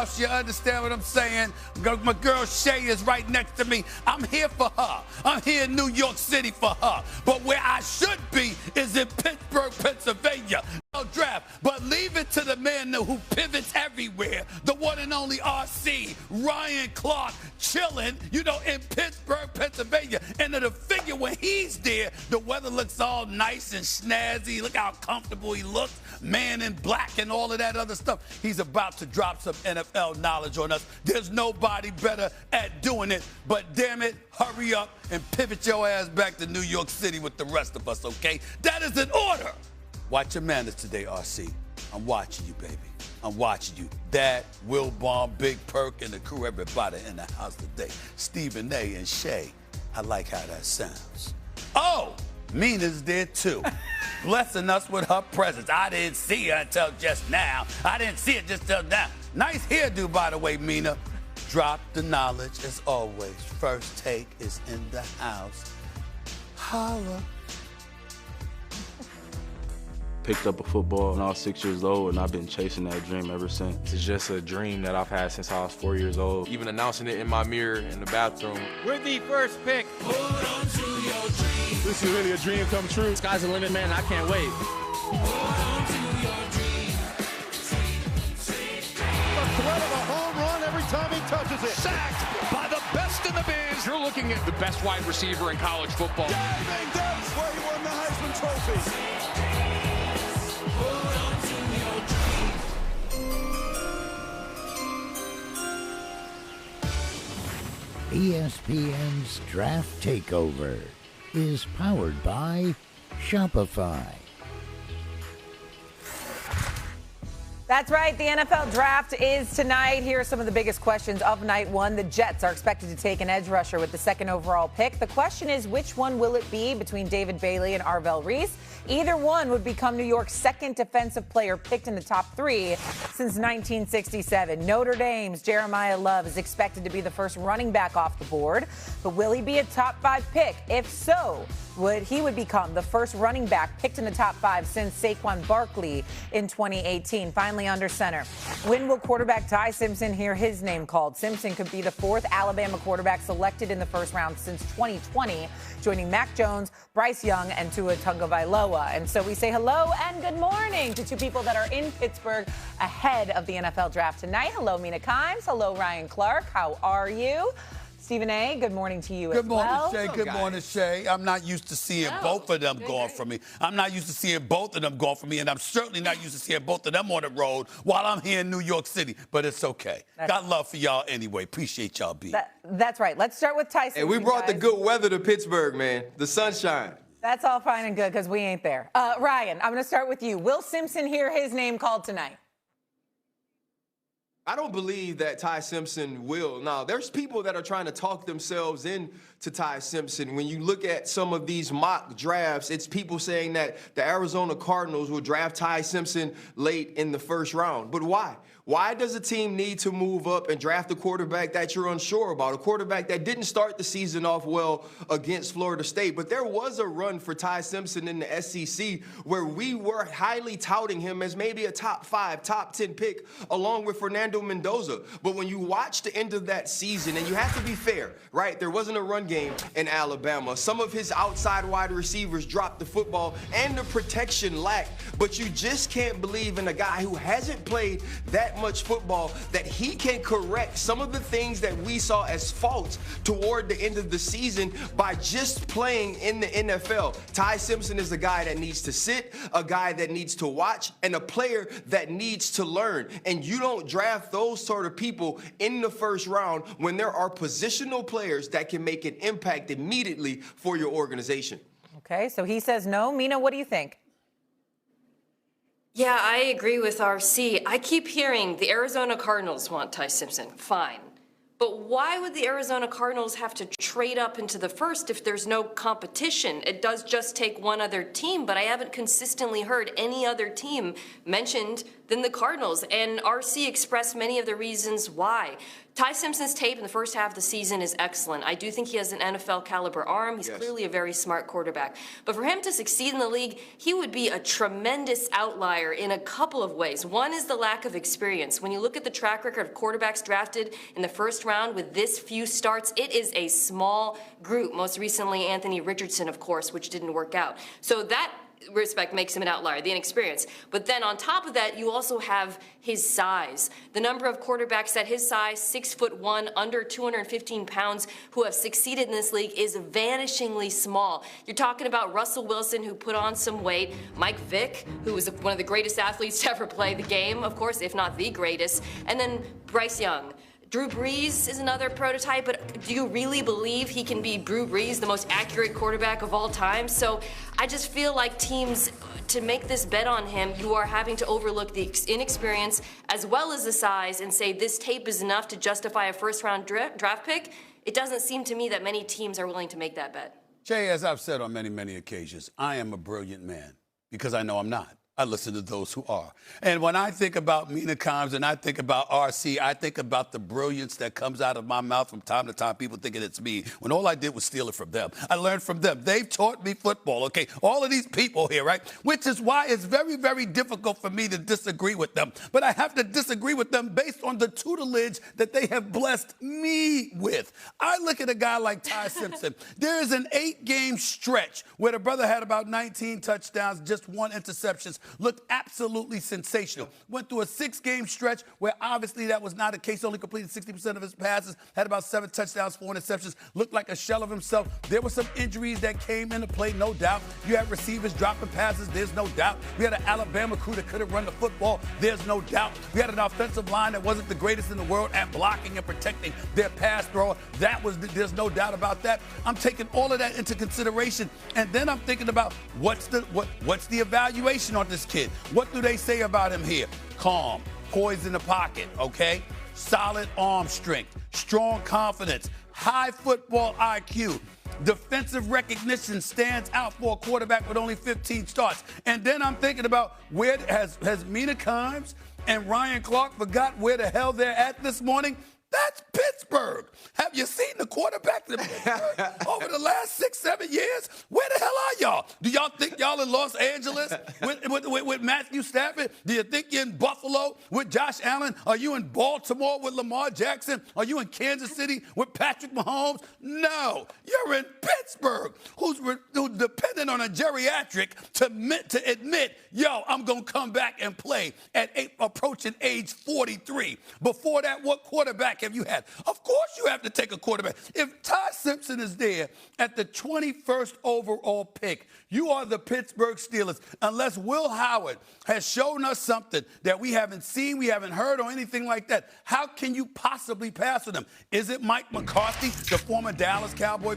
house. You understand what I'm saying? My girl Shay is right next to me. I'm here for her. I'm here in New York City for her. But where I should be is in Pittsburgh, Pennsylvania. No draft. But leave it to the man who pivots everywhere. The one and only RC, Ryan Clark, chilling, in Pittsburgh, Pennsylvania. And to figure when he's there, the weather looks all nice and snazzy. Look how comfortable he looks. Man in black and all of that other stuff. He's about to drop some NFL knowledge on us. There's nobody better at doing it. But damn it, hurry up and pivot your ass back to New York City with the rest of us, okay? That is an order. Watch your manners today, RC. I'm watching you, baby. I'm watching you. Dad, Wilbon, Big Perk, and the crew, everybody in the house today. Stephen A. and Shay. I like how that sounds. Oh, Mina's there too. Blessing us with her presence. I didn't see her until just now. I didn't see it just till now. Nice hairdo, by the way, Mina. Drop the knowledge as always. First Take is in the house. Holla. Picked up a football when I was 6 years old, and I've been chasing that dream ever since. It's just a dream that I've had since I was 4 years old. Even announcing it in my mirror in the bathroom. With the first pick. Hold on to your dream. This is really a dream come true. Sky's the limit, man. I can't wait. Hold on to your dream. The threat of a home run every time he touches it. Sacked by the best in the biz. You're looking at the best wide receiver in college football. Diving, that's where he won the Heisman Trophy. ESPN's Draft Takeover is powered by Shopify. That's right. The NFL Draft is tonight. Here are some of the biggest questions of night one. The Jets are expected to take an edge rusher with the second overall pick. The question is, which one will it be between David Bailey and Arvell Reese? Either one would become New York's second defensive player picked in the top three since 1967. Notre Dame's Jeremiah Love is expected to be the first running back off the board. But will he be a top five pick? If so, he would become the first running back picked in the top five since Saquon Barkley in 2018. Finally, under center, when will quarterback Ty Simpson hear his name called? Simpson could be the fourth Alabama quarterback selected in the first round since 2020, joining Mac Jones, Bryce Young, and Tua Tagovailoa. And so we say hello and good morning to two people that are in Pittsburgh ahead of the NFL Draft tonight. Hello, Mina Kimes. Hello, Ryan Clark. How are you? Stephen A., good morning to you as well. Good morning, Shay. Good morning, Shay. I'm not used to seeing both of them going for me. I'm not used to seeing both of them going for me, and I'm certainly not used to seeing both of them on the road while I'm here in New York City. But it's okay. Got love for y'all anyway. Appreciate y'all being here. That's right. Let's start with Ty Simpson. And we brought the good weather to Pittsburgh, man. The sunshine. That's all fine and good because we ain't there. Ryan, I'm going to start with you. Will Simpson hear his name called tonight? I don't believe that Ty Simpson will. Now, there's people that are trying to talk themselves into Ty Simpson. When you look at some of these mock drafts, it's people saying that the Arizona Cardinals will draft Ty Simpson late in the first round. But why? Why does a team need to move up and draft a quarterback that you're unsure about, a quarterback that didn't start the season off well against Florida State? But there was a run for Ty Simpson in the SEC where we were highly touting him as maybe a top 5, top 10 pick along with Fernando Mendoza. But when you watch the end of that season, and you have to be fair, right? There wasn't a run game in Alabama. Some of his outside wide receivers dropped the football and the protection lacked. But you just can't believe in a guy who hasn't played that much football that he can correct some of the things that we saw as faults toward the end of the season by just playing in the NFL. Ty Simpson is a guy that needs to sit, a guy that needs to watch, and a player that needs to learn. And you don't draft those sort of people in the first round when there are positional players that can make an impact immediately for your organization. Okay, so he says no. Mina, what do you think? Yeah, I agree with RC. I keep hearing the Arizona Cardinals want Ty Simpson. Fine. But why would the Arizona Cardinals have to trade up into the first if there's no competition? It does just take one other team, but I haven't consistently heard any other team mentioned than the Cardinals, and RC expressed many of the reasons why. Ty Simpson's tape in the first half of the season is excellent. I do think he has an NFL caliber arm. He's clearly a very smart quarterback. But for him to succeed in the league, he would be a tremendous outlier in a couple of ways. One is the lack of experience. When you look at the track record of quarterbacks drafted in the first round with this few starts, it is a small group. Most recently, Anthony Richardson, of course, which didn't work out. So that respect makes him an outlier, the inexperience. But then on top of that, you also have his size. The number of quarterbacks at his size, 6'1", under 215 pounds, who have succeeded in this league is vanishingly small. You're talking about Russell Wilson, who put on some weight, Mike Vick, who was one of the greatest athletes to ever play the game, of course, if not the greatest, and then Bryce Young. Drew Brees is another prototype, but do you really believe he can be Drew Brees, the most accurate quarterback of all time? So I just feel like teams, to make this bet on him, you are having to overlook the inexperience as well as the size and say this tape is enough to justify a first-round draft pick. It doesn't seem to me that many teams are willing to make that bet. Jay, as I've said on many, many occasions, I am a brilliant man because I know I'm not. I listen to those who are. And when I think about Mina Kimes and I think about RC, I think about the brilliance that comes out of my mouth from time to time. People thinking it's me, when all I did was steal it from them. I learned from them. They've taught me football, okay? All of these people here, right? Which is why it's very, very difficult for me to disagree with them. But I have to disagree with them based on the tutelage that they have blessed me with. I look at a guy like Ty Simpson. There is an 8-game stretch where the brother had about 19 touchdowns, just 1 interception. Looked absolutely sensational. Went through a 6-game stretch where obviously that was not the case. Only completed 60% of his passes. Had about 7 touchdowns, 4 interceptions. Looked like a shell of himself. There were some injuries that came into play, no doubt. You had receivers dropping passes. There's no doubt. We had an Alabama crew that could have run the football. There's no doubt. We had an offensive line that wasn't the greatest in the world at blocking and protecting their pass thrower. There's no doubt about that. I'm taking all of that into consideration, and then I'm thinking about what's the evaluation on this kid? What do they say about him here? Calm, poise in the pocket, okay? Solid arm strength, strong confidence, high football IQ. Defensive recognition stands out for a quarterback with only 15 starts. And then I'm thinking about where has Mina Kimes and Ryan Clark forgot where the hell they're at this morning? That's Pittsburgh. Have you seen the quarterbacks in Pittsburgh over the last 6-7 years? Where the hell are y'all? Do y'all think y'all in Los Angeles with Matthew Stafford? Do you think you're in Buffalo with Josh Allen? Are you in Baltimore with Lamar Jackson? Are you in Kansas City with Patrick Mahomes? No, you're in Pittsburgh, who's dependent on a geriatric to admit, yo, I'm going to come back and play at approaching age 43. Before that, what quarterback have you had? Of course you have to take a quarterback. If Ty Simpson is there at the 21st overall pick, you are the Pittsburgh Steelers. Unless Will Howard has shown us something that we haven't seen, we haven't heard, or anything like that, how can you possibly pass on them? Is it Mike McCarthy, the former Dallas Cowboy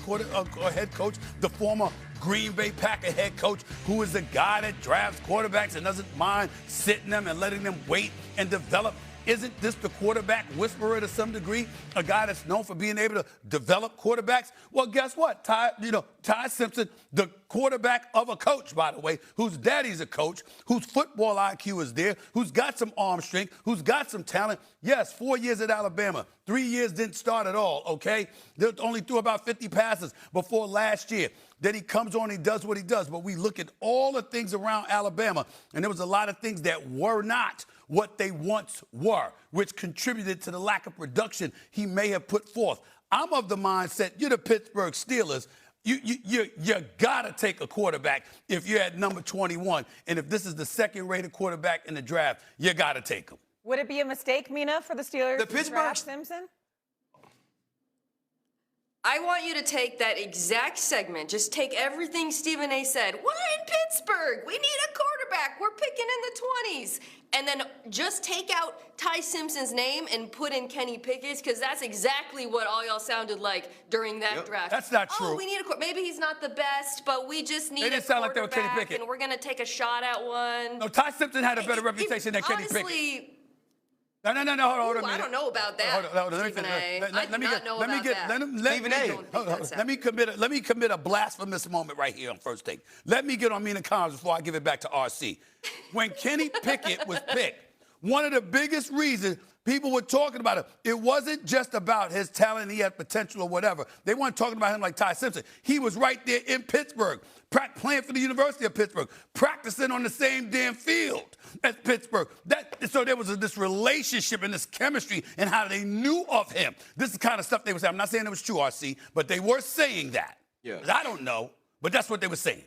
head coach, the former Green Bay Packer head coach, who is the guy that drafts quarterbacks and doesn't mind sitting them and letting them wait and develop? Isn't this the quarterback whisperer to some degree? A guy that's known for being able to develop quarterbacks? Well, guess what? Ty Simpson, the quarterback of a coach, by the way, whose daddy's a coach, whose football IQ is there, who's got some arm strength, who's got some talent. Yes, 4 years at Alabama. 3 years didn't start at all, okay? They only threw about 50 passes before last year. Then he comes on, he does what he does. But we look at all the things around Alabama, and there was a lot of things that were not what they once were, which contributed to the lack of production he may have put forth. I'm of the mindset, you're the Pittsburgh Steelers. You got to take a quarterback if you're at number 21. And if this is the second-rated quarterback in the draft, you got to take him. Would it be a mistake, Mina, for the Steelers to draft Simpson? I want you to take that exact segment, just take everything Stephen A. said. We're in Pittsburgh. We need a quarterback. We're picking in the 20s. And then just take out Ty Simpson's name and put in Kenny Pickett's, because that's exactly what all y'all sounded like during that draft. That's not true. Oh, we need a maybe he's not the best, but we just need a quarterback, sound like they were Kenny Pickett. And we're going to take a shot at one. No, Ty Simpson had a better reputation than Kenny Pickett. No, hold on. I don't know about that. Hold on. Let me commit a blasphemous moment right here on First Take. Let me get on Mina Kimes before I give it back to RC. When Kenny Pickett was picked, one of the biggest reasons people were talking about him, it wasn't just about his talent, he had potential or whatever. They weren't talking about him like Ty Simpson. He was right there in Pittsburgh, playing for the University of Pittsburgh, practicing on the same damn field as Pittsburgh. So there was this relationship and this chemistry and how they knew of him. This is the kind of stuff they were saying. I'm not saying it was true, RC, but they were saying that. Yeah. I don't know, but that's what they were saying.